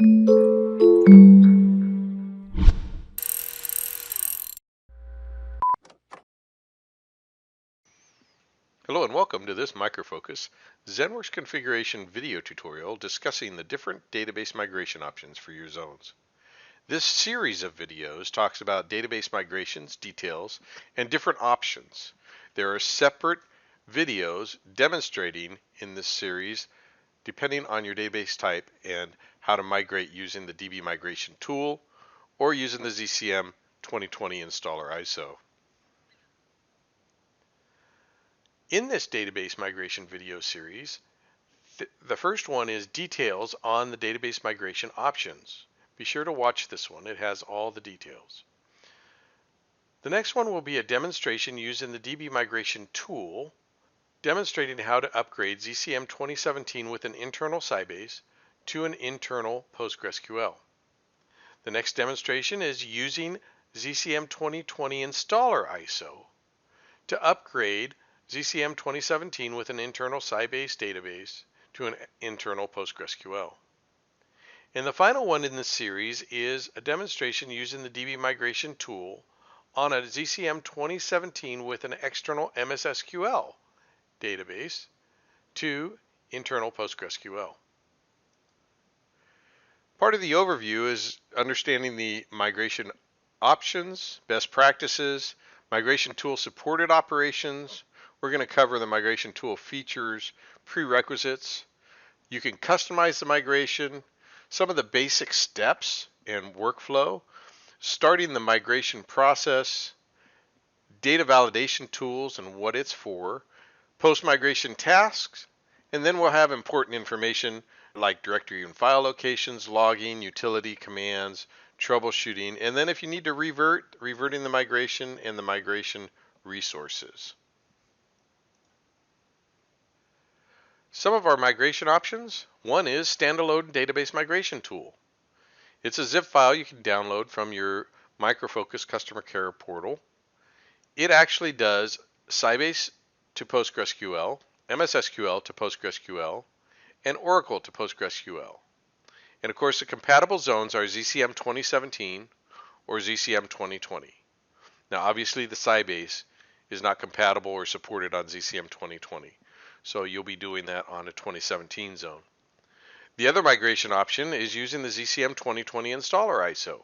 Hello and welcome to this Micro Focus ZENworks Configuration video tutorial discussing the different database migration options for your zones. This series of videos talks about database migrations, details, and different options. There are separate videos demonstrating in this series depending on your database type and how to migrate using the DB migration tool or using the ZCM 2020 installer ISO. In this database migration video series, the first one is details on the database migration options. Be sure to watch this one. It has all the details. The next one will be a demonstration using the DB migration tool, demonstrating how to upgrade ZCM 2017 with an internal Sybase to an internal PostgreSQL. The next demonstration is using ZCM 2020 installer ISO to upgrade ZCM 2017 with an internal Sybase Database to an internal PostgreSQL. And the final one in this series is a demonstration using the DB migration tool on a ZCM 2017 with an external MSSQL database to internal PostgreSQL. Part of the overview is understanding the migration options, best practices, migration tool supported operations. We're going to cover the migration tool features, prerequisites. You can customize the migration, some of the basic steps and workflow, starting the migration process, data validation tools and what it's for, post-migration tasks, and then we'll have important information like directory and file locations, logging, utility commands, troubleshooting, and then if you need to reverting the migration and the migration resources. Some of our migration options, one is Standalone Database Migration Tool. It's a zip file you can download from your Micro Focus customer care portal. It actually does Sybase to PostgreSQL, MSSQL to PostgreSQL, and Oracle to PostgreSQL. And of course the compatible zones are ZCM 2017 or ZCM 2020. Now obviously the Sybase is not compatible or supported on ZCM 2020. So you'll be doing that on a 2017 zone. The other migration option is using the ZCM 2020 installer ISO,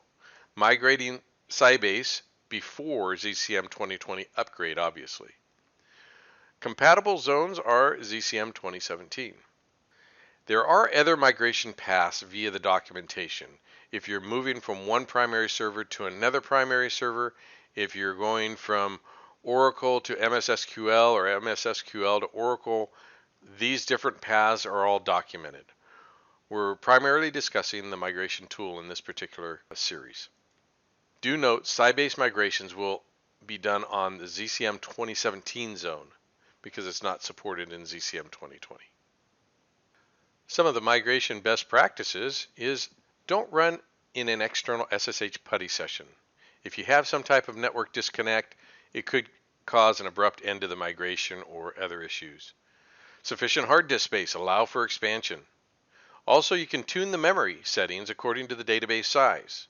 migrating Sybase before ZCM 2020 upgrade, obviously. Compatible zones are ZCM 2017. There are other migration paths via the documentation. If you're moving from one primary server to another primary server, if you're going from Oracle to MSSQL or MSSQL to Oracle, these different paths are all documented. We're primarily discussing the migration tool in this particular series. Do note Sybase migrations will be done on the ZCM 2017 zone because it's not supported in ZCM 2020. Some of the migration best practices is don't run in an external SSH PuTTY session. If you have some type of network disconnect, it could cause an abrupt end to the migration or other issues. Sufficient hard disk space, allow for expansion. Also, you can tune the memory settings according to the database size.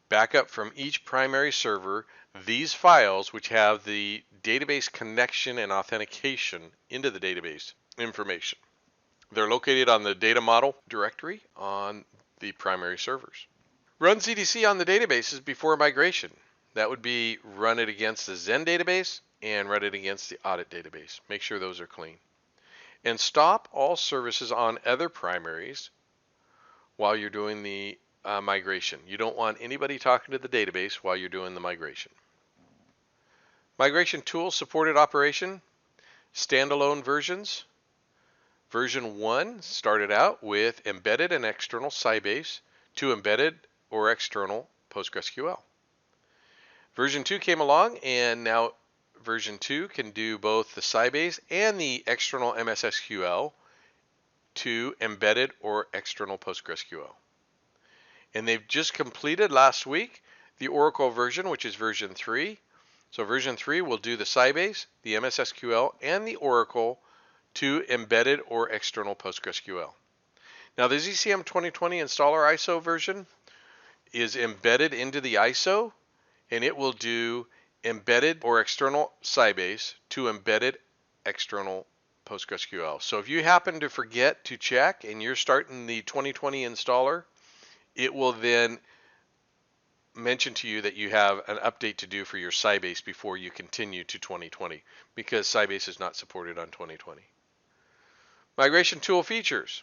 Backup from each primary server these files which have the database connection and authentication into the database information. They're located on the data model directory on the primary servers. Runs ZDC on the databases before migration. That would be run it against the zendatabase and run it against the auditdatabase. Make sure those are clean. And stop all services on other primaries while you're doing the migration. You don't want anybody talking to the database while you're doing the migration. Migration tool supported operation, standalone versions. Version 1 started out with embedded and external Sybase to embedded or external PostgreSQL. Version 2 came along, and now version 2 can do both the Sybase and the external MSSQL to embedded or external PostgreSQL. And they've just completed last week the Oracle version, which is version 3. So version 3 will do the Sybase, the MSSQL, and the Oracle to embedded or external PostgreSQL. Now the ZCM 2020 installer ISO version is embedded into the ISO, and it will do embedded or external Sybase to embedded external PostgreSQL. So if you happen to forget to check and you're starting the 2020 installer, it will then mention to you that you have an update to do for your Sybase before you continue to 2020, because Sybase is not supported on 2020. Migration tool features.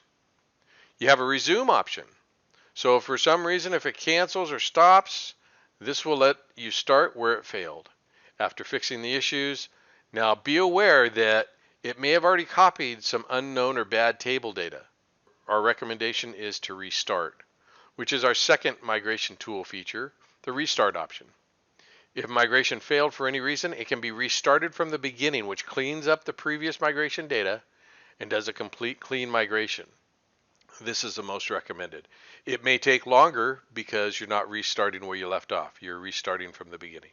You have a resume option. So if for some reason, if it cancels or stops, this will let you start where it failed after fixing the issues. Now be aware that it may have already copied some unknown or bad table data. Our recommendation is to restart, which is our second migration tool feature, the restart option. If migration failed for any reason, it can be restarted from the beginning, which cleans up the previous migration data and does a complete clean migration. This is the most recommended. It may take longer because you're not restarting where you left off. You're restarting from the beginning.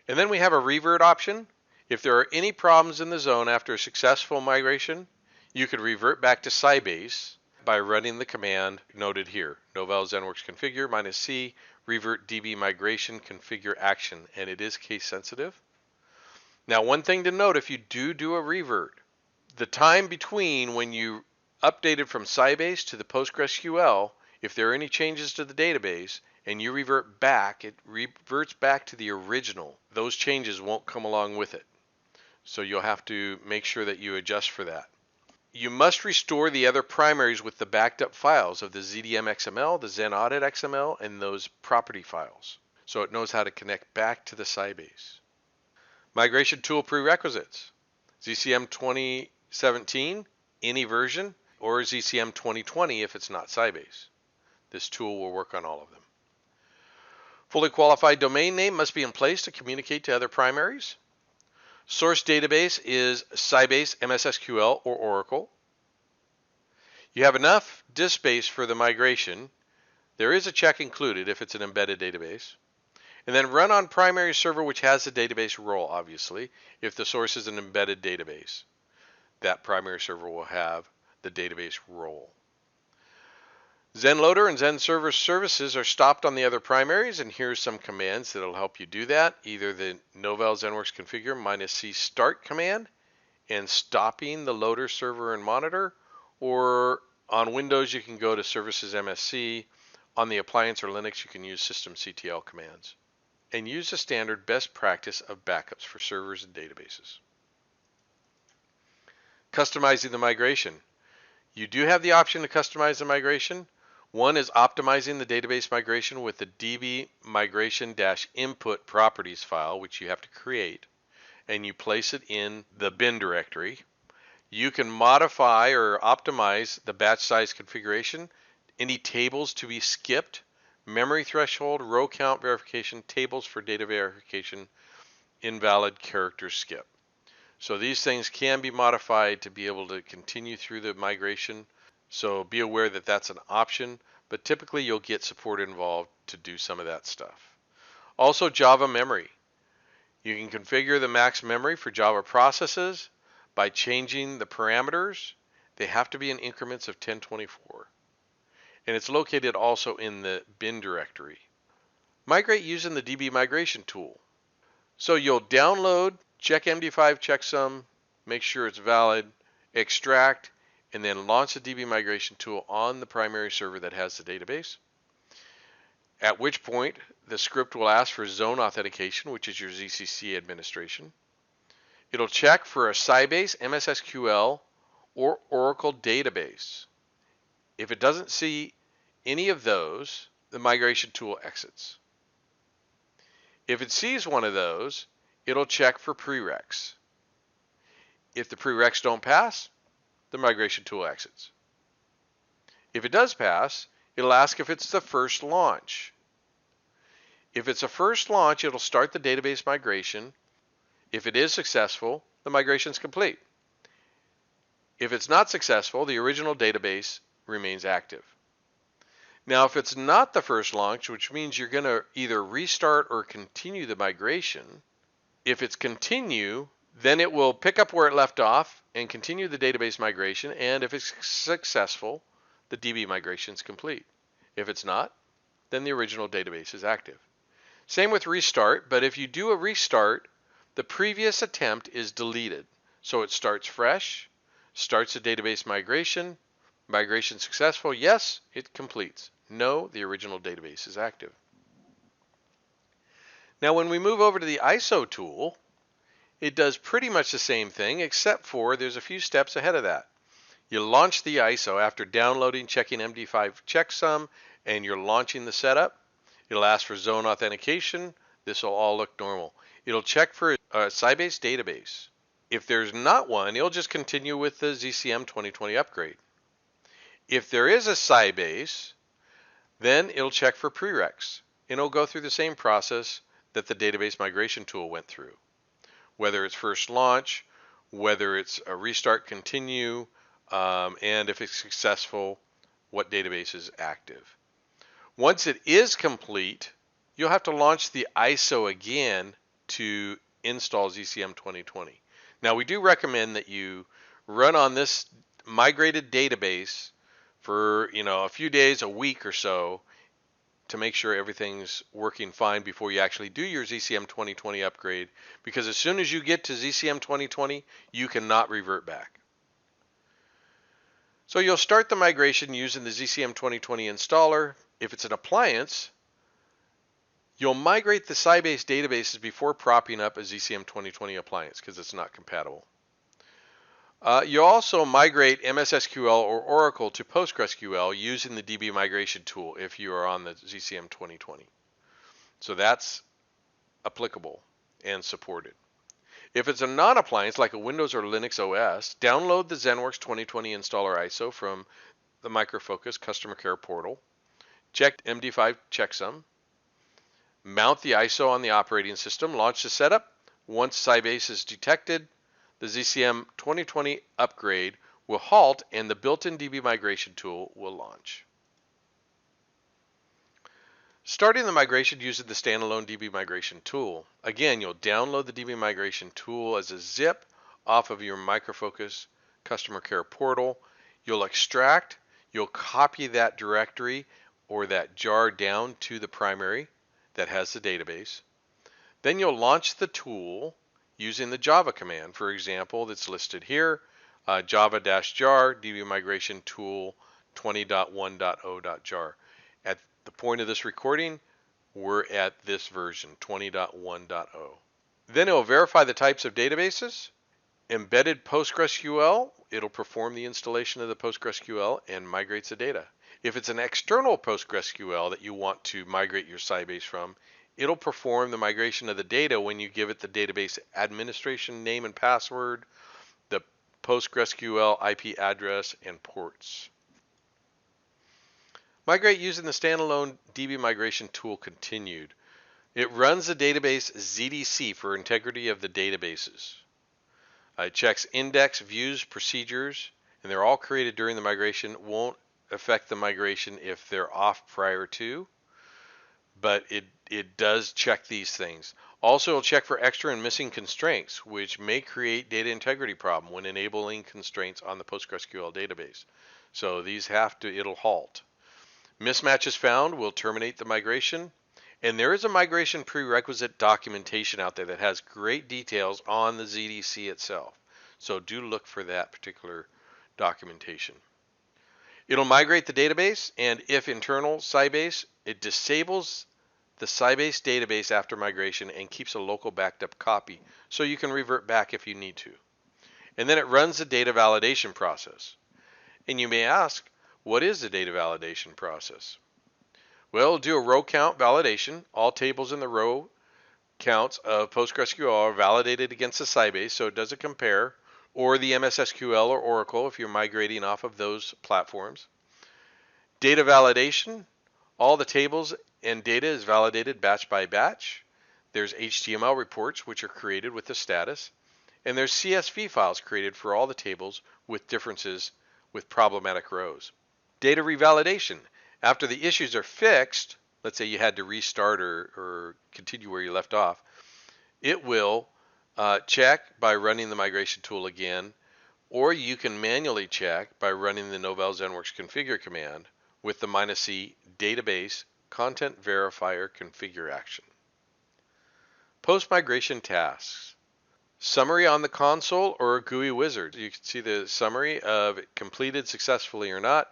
And then we have a revert option. If there are any problems in the zone after a successful migration, you could revert back to Sybase by running the command noted here, novel ZENworks configure -c revert DB migration configure action, and it is case sensitive. Now, one thing to note, if you do a revert, the time between when you updated from Sybase to the PostgreSQL, if there are any changes to the database and you revert back, it reverts back to the original. Those changes won't come along with it. So you'll have to make sure that you adjust for that. You must restore the other primaries with the backed up files of the ZDM XML, the Zen Audit XML, and those property files, so it knows how to connect back to the Sybase. Migration tool prerequisites. ZCM 2017, any version, or ZCM 2020 if it's not Sybase. This tool will work on all of them. Fully qualified domain name must be in place to communicate to other primaries. Source database is Sybase, MS SQL, or Oracle. You have enough disk space for the migration. There is a check included if it's an embedded database. And then run on primary server, which has the database role, obviously. If the source is an embedded database, that primary server will have the database role. ZenLoader and ZenServer services are stopped on the other primaries, and here's some commands that will help you do that. Either the novel ZENworks configure -c start command and stopping the loader server and monitor, or on Windows you can go to services MSC. On the appliance or Linux you can use systemctl commands. And use the standard best practice of backups for servers and databases. Customizing the migration. You do have the option to customize the migration. One is optimizing the database migration with the DB migration-input properties file, which you have to create, and you place it in the bin directory. You can modify or optimize the batch size configuration, any tables to be skipped, memory threshold, row count verification, tables for data verification, invalid character skip. So these things can be modified to be able to continue through the migration. So be aware that that's an option, but typically you'll get support involved to do some of that stuff. Also, Java memory. You can configure the max memory for Java processes by changing the parameters. They have to be in increments of 1024. And it's located also in the bin directory. Migrate using the DB migration tool. So you'll download, check MD5 checksum, make sure it's valid, extract, and then launch the DB migration tool on the primary server that has the database. At which point, the script will ask for zone authentication, which is your ZCC administration. It'll check for a Sybase, MS SQL, or Oracle database. If it doesn't see any of those, the migration tool exits. If it sees one of those, it'll check for prereqs. If the prereqs don't pass, the migration tool exits. If it does pass, it'll ask if it's the first launch. If it's a first launch, it'll start the database migration. If it is successful, the migration is complete. If it's not successful, the original database remains active. Now, if it's not the first launch, which means you're going to either restart or continue the migration, if it's continue, then it will pick up where it left off and continue the database migration, and if it's successful, the DB migration is complete. If it's not, then the original database is active. Same with restart, but if you do a restart, the previous attempt is deleted. So it starts fresh, starts the database migration, migration successful, yes, it completes. No, the original database is active. Now when we move over to the ISO tool, it does pretty much the same thing, except for there's a few steps ahead of that. You launch the ISO after downloading, checking MD5 checksum, and you're launching the setup. It'll ask for zone authentication. This will all look normal. It'll check for a Sybase database. If there's not one, it'll just continue with the ZCM 2020 upgrade. If there is a Sybase, then it'll check for prereqs. And it'll go through the same process that the database migration tool went through. Whether it's first launch, whether it's a restart continue, and if it's successful, what database is active. Once it is complete, you'll have to launch the ISO again to install ZCM 2020. Now we do recommend that you run on this migrated database for a few days, a week or so, to make sure everything's working fine before you actually do your ZCM 2020 upgrade, because as soon as you get to ZCM 2020, you cannot revert back. So you'll start the migration using the ZCM 2020 installer. If it's an appliance, you'll migrate the Sybase databases before propping up a ZCM 2020 appliance because it's not compatible. You'll also migrate MS SQL or Oracle to PostgreSQL using the DB migration tool if you are on the ZCM 2020. So that's applicable and supported. If it's a non-appliance like a Windows or Linux OS, download the ZENworks 2020 installer ISO from the Micro Focus customer care portal. Check MD5 checksum. Mount the ISO on the operating system. Launch the setup. Once Sybase is detected, the ZCM 2020 upgrade will halt and the built-in DB migration tool will launch. Starting the migration using the Standalone DB Migration tool. Again, you'll download the DB Migration tool as a zip off of your Micro Focus customer care portal. You'll extract, you'll copy that directory or that jar down to the primary that has the database. Then you'll launch the tool using the Java command, for example, that's listed here, java-jar DB migration tool 20.1.0.jar. At the point of this recording, we're at this version, 20.1.0. Then it'll verify the types of databases. Embedded PostgreSQL, it'll perform the installation of the PostgreSQL and migrates the data. If it's an external PostgreSQL that you want to migrate your Sybase from, it'll perform the migration of the data when you give it the database administration name and password, the PostgreSQL IP address, and ports. Migrate using the Standalone DB Migration tool continued. It runs the database ZDC for integrity of the databases. It checks index, views, procedures, and they're all created during the migration. Won't affect the migration if they're off prior to, but it does check these things. Also, it'll check for extra and missing constraints, which may create data integrity problem when enabling constraints on the PostgreSQL database. So these it'll halt. Mismatches found will terminate the migration. And there is a migration prerequisite documentation out there that has great details on the ZDC itself. So do look for that particular documentation. It'll migrate the database, and if internal Sybase, it disables the Sybase database after migration and keeps a local backed up copy so you can revert back if you need to. And then it runs the data validation process. And you may ask, what is the data validation process? Well, it'll do a row count validation. All tables in the row counts of PostgreSQL are validated against the Sybase, so it does a compare, or the MS SQL or Oracle if you're migrating off of those platforms. Data validation, all the tables and data is validated batch by batch. There's HTML reports which are created with the status, and there's CSV files created for all the tables with differences with problematic rows. Data revalidation. After the issues are fixed, let's say you had to restart or continue where you left off, it will check by running the migration tool again Or you can manually check by running the Novell ZENworks configure command with the -C database content verifier configure action. Post-migration tasks. Summary on the console or GUI wizard. You can see the summary of it completed successfully or not.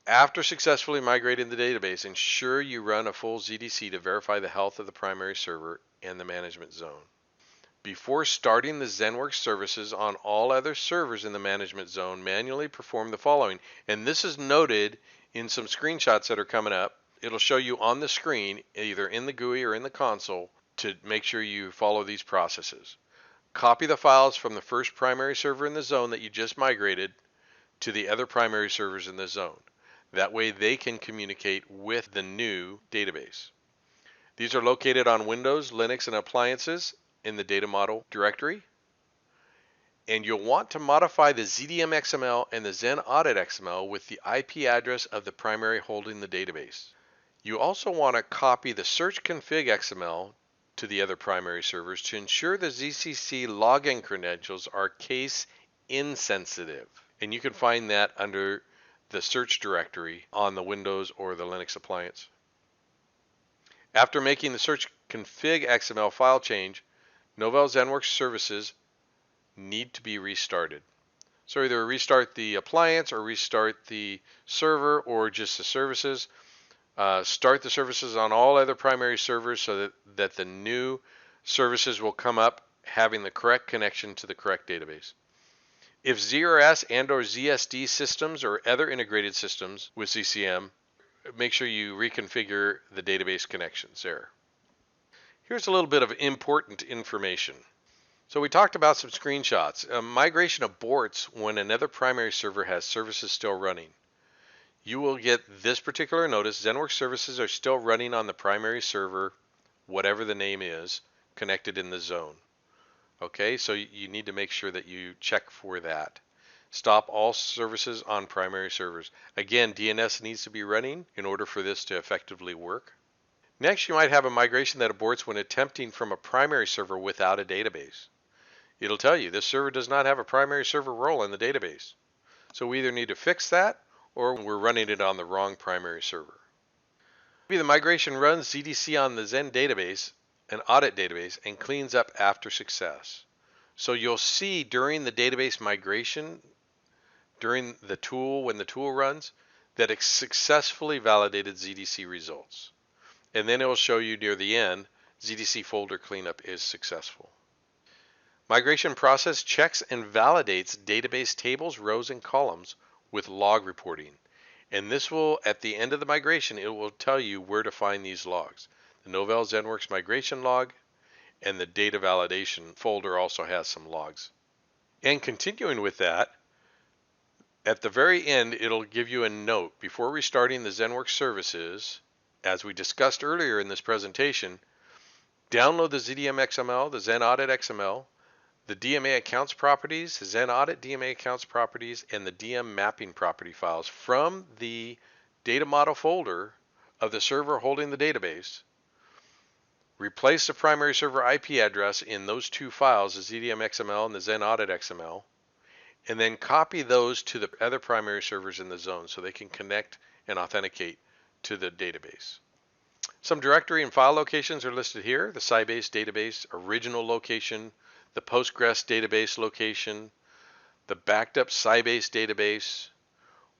After successfully migrating the database, ensure you run a full ZDC to verify the health of the primary server and the management zone. Before starting the ZENworks services on all other servers in the management zone, manually perform the following. And this is noted in some screenshots that are coming up. It'll show you on the screen, either in the GUI or in the console, to make sure you follow these processes. Copy the files from the first primary server in the zone that you just migrated to the other primary servers in the zone. That way they can communicate with the new database. These are located on Windows, Linux, and appliances in the data model directory. And you'll want to modify the ZDM XML and the Zen Audit XML with the IP address of the primary holding the database. You also want to copy the search config XML to the other primary servers to ensure the ZCC login credentials are case insensitive. And you can find that under the search directory on the Windows or the Linux appliance. After making the search config XML file change, Novell ZENworks services need to be restarted. So either restart the appliance or restart the server or just the services. Start the services on all other primary servers so that the new services will come up having the correct connection to the correct database. If ZRS and or ZSD systems or other integrated systems with ZCM, make sure you reconfigure the database connections there. Here's a little bit of important information. So we talked about some screenshots. Migration aborts when another primary server has services still running. You will get this particular notice. ZENworks services are still running on the primary server, whatever the name is, connected in the zone. Okay, so you need to make sure that you check for that. Stop all services on primary servers. Again, DNS needs to be running in order for this to effectively work. Next, you might have a migration that aborts when attempting from a primary server without a database. It'll tell you this server does not have a primary server role in the database. So we either need to fix that or we're running it on the wrong primary server. Maybe the migration runs ZDC on the Zen database, an audit database, and cleans up after success. So you'll see during the database migration, during the tool, when the tool runs, that it successfully validated ZDC results. And then it will show you near the end, ZDC folder cleanup is successful. Migration process checks and validates database tables, rows, and columns with log reporting. And this will, at the end of the migration, it will tell you where to find these logs. The Novell ZENworks migration log and the data validation folder also has some logs. And continuing with that, at the very end, it'll give you a note before restarting the ZENworks services. As we discussed earlier in this presentation, download the ZDM XML, the Zen Audit XML, the DMA accounts properties, the Zen Audit DMA accounts properties, and the DM mapping property files from the data model folder of the server holding the database. Replace the primary server IP address in those two files, the ZDM XML and the Zen Audit XML, and then copy those to the other primary servers in the zone so they can connect and authenticate to the database. Some directory and file locations are listed here. The Sybase Database original location, the Postgres database location, the backed up Sybase database,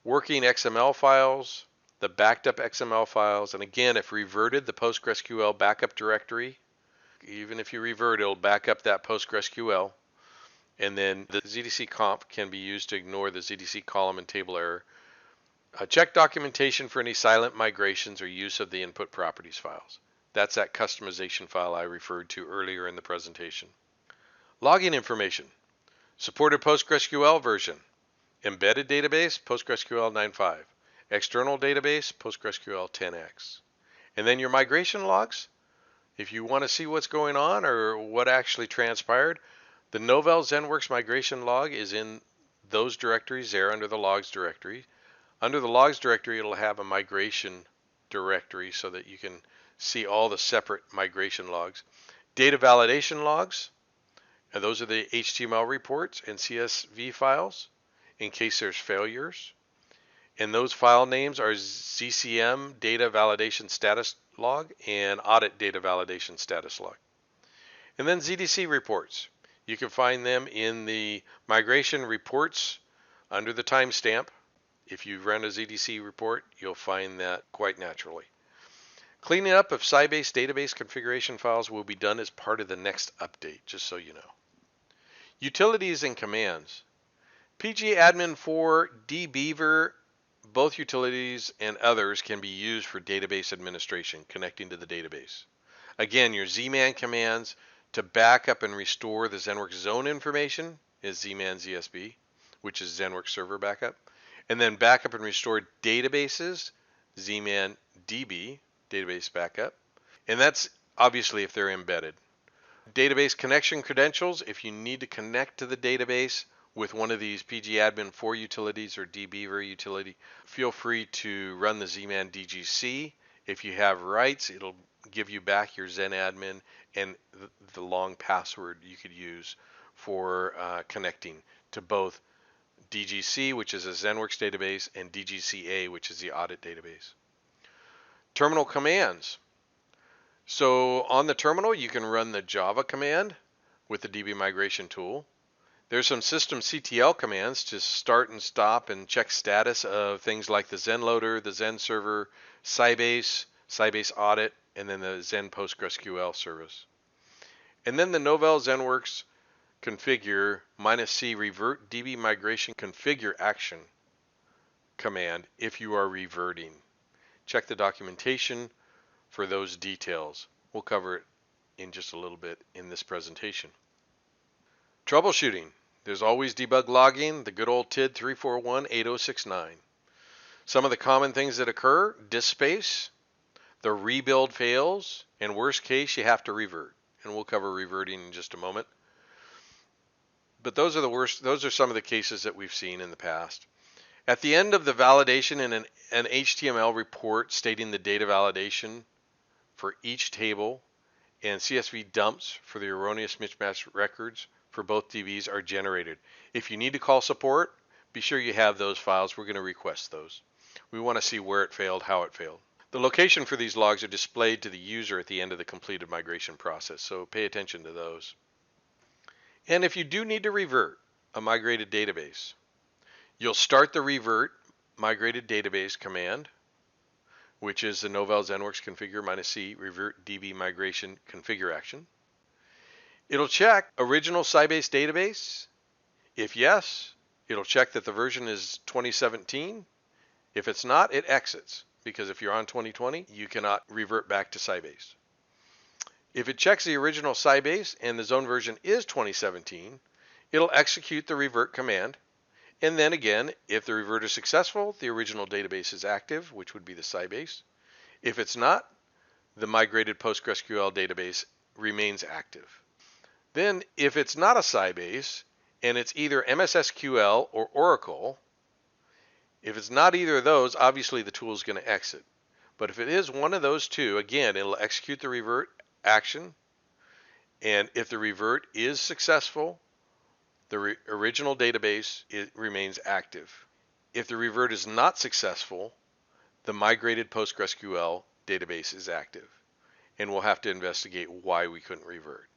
working XML files, the backed up XML files, and again, if reverted, the PostgreSQL backup directory. Even if you revert, it'll back up that PostgreSQL. And then the ZDC conf can be used to ignore the ZDC column and table error. Check documentation for any silent migrations or use of the input properties files. That's that customization file I referred to earlier in the presentation. Login information. Supported PostgreSQL version. Embedded database, PostgreSQL 9.5. External database, PostgreSQL 10x. And then your migration logs. If you want to see what's going on or what actually transpired, the Novell ZENworks migration log is in those directories there under the logs directory. Under the logs directory, it'll have a migration directory so that you can see all the separate migration logs. Data validation logs, And those are the HTML reports and CSV files in case there's failures. And those file names are ZCM data validation status log and audit data validation status log. And then ZDC reports. You can find them in the migration reports under the timestamp. If you run a ZDC report, you'll find that quite naturally. Cleaning up of Sybase Database configuration files will be done as part of the next update, just so you know. Utilities and commands. pgadmin 4, dbeaver, both utilities and others can be used for database administration, connecting to the database. Again, your zman commands to back up and restore the ZENworks zone information is zman zsb, which is ZENworks server backup. And then backup and restore databases, zman db, database backup. And that's obviously if they're embedded. Database connection credentials, if you need to connect to the database with one of these pgadmin 4 utilities or dbeaver utility, feel free to run the zman dgc. If you have rights, it'll give you back your zenadmin and the long password you could use for connecting to both DGC, which is a ZENworks database, and DGCA, which is the audit database. Terminal commands. So on the terminal, you can run the Java command with the DB migration tool. There's some systemctl commands to start and stop and check status of things like the Zen loader, the Zen server, Sybase, Sybase audit, and then the Zen PostgreSQL service. And then the Novell ZENworks configure -c revert DB migration configure action command if you are reverting. Check the documentation for those details. We'll cover it in just a little bit in this presentation. Troubleshooting. There's always debug logging, the good old TID 3418069. Some of the common things that occur: disk space, the rebuild fails, and worst case, you have to revert. And we'll cover reverting in just a moment. But those are some of the cases that we've seen in the past. At the end of the validation in an HTML report stating the data validation for each table and CSV dumps for the erroneous mismatch records for both DBs are generated. If you need to call support, be sure you have those files. We're going to request those. We want to see where it failed, how it failed. The location for these logs are displayed to the user at the end of the completed migration process, so pay attention to those. And if you do need to revert a migrated database, you'll start the revert migrated database command, which is the Novell ZENworks configure -c revert DB migration configure action. It'll check original Sybase database. If yes, it'll check that the version is 2017. If it's not, it exits, because if you're on 2020, you cannot revert back to Sybase. If it checks the original Sybase and the zone version is 2017, it'll execute the revert command. And then again, if the revert is successful, the original database is active, which would be the Sybase. If it's not, the migrated PostgreSQL database remains active. Then, if it's not a Sybase, and it's either MS-SQL or Oracle, if it's not either of those, obviously the tool is going to exit. But if it is one of those two, again, it'll execute the revert action. And if the revert is successful, the original database remains active. If the revert is not successful, the migrated PostgreSQL database is active. And we'll have to investigate why we couldn't revert.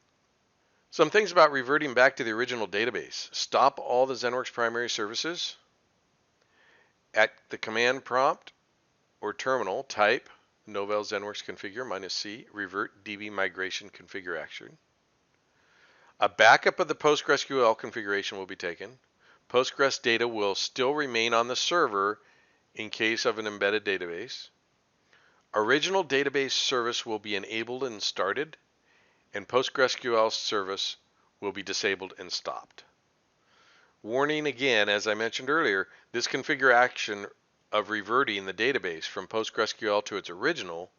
Some things about reverting back to the original database. Stop all the ZENworks primary services. At the command prompt or terminal, type Novell ZENworks configure -c revert DB migration configure action. A backup of the PostgreSQL configuration will be taken. Postgres data will still remain on the server in case of an embedded database. Original database service will be enabled and started, and PostgreSQL service will be disabled and stopped. Warning again, as I mentioned earlier, this configure action of reverting the database from PostgreSQL to its original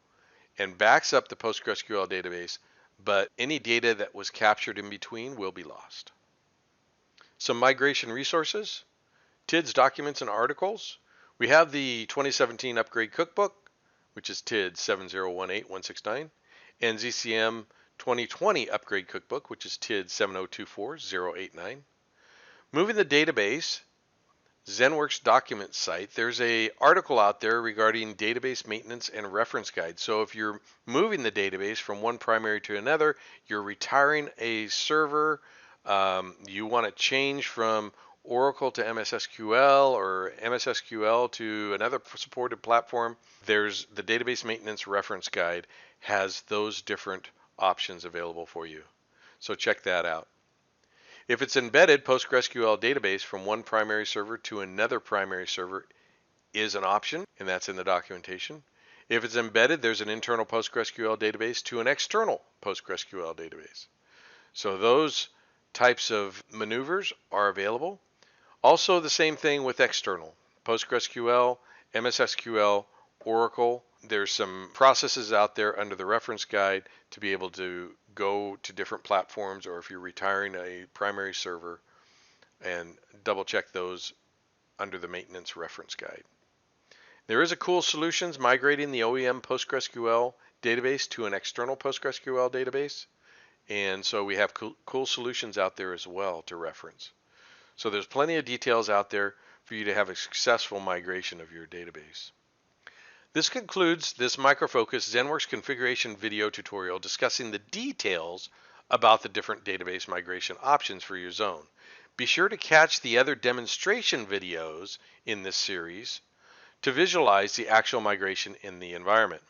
and backs up the PostgreSQL database, but any data that was captured in between will be lost. Some migration resources, TIDS documents and articles. We have the 2017 Upgrade Cookbook, which is TID 7018169, and ZCM 2020 Upgrade Cookbook, which is TID 7024089. Moving the database, ZENworks document site, there's a article out there regarding database maintenance and reference guide. So if you're moving the database from one primary to another, you're retiring a server, you want to change from Oracle to MS SQL or MS SQL to another supported platform, there's the database maintenance reference guide has those different options available for you. So check that out. If it's embedded, PostgreSQL database from one primary server to another primary server is an option, and that's in the documentation. If it's embedded, there's an internal PostgreSQL database to an external PostgreSQL database. So those types of maneuvers are available. Also the same thing with external. PostgreSQL, MS SQL, Oracle. There's some processes out there under the reference guide to be able to go to different platforms, or if you're retiring a primary server, and double check those under the maintenance reference guide. There is a cool solutions migrating the OEM PostgreSQL database to an external PostgreSQL database. And so we have cool solutions out there as well to reference. So there's plenty of details out there for you to have a successful migration of your database. This concludes this Micro Focus ZENworks configuration video tutorial discussing the details about the different database migration options for your zone. Be sure to catch the other demonstration videos in this series to visualize the actual migration in the environment.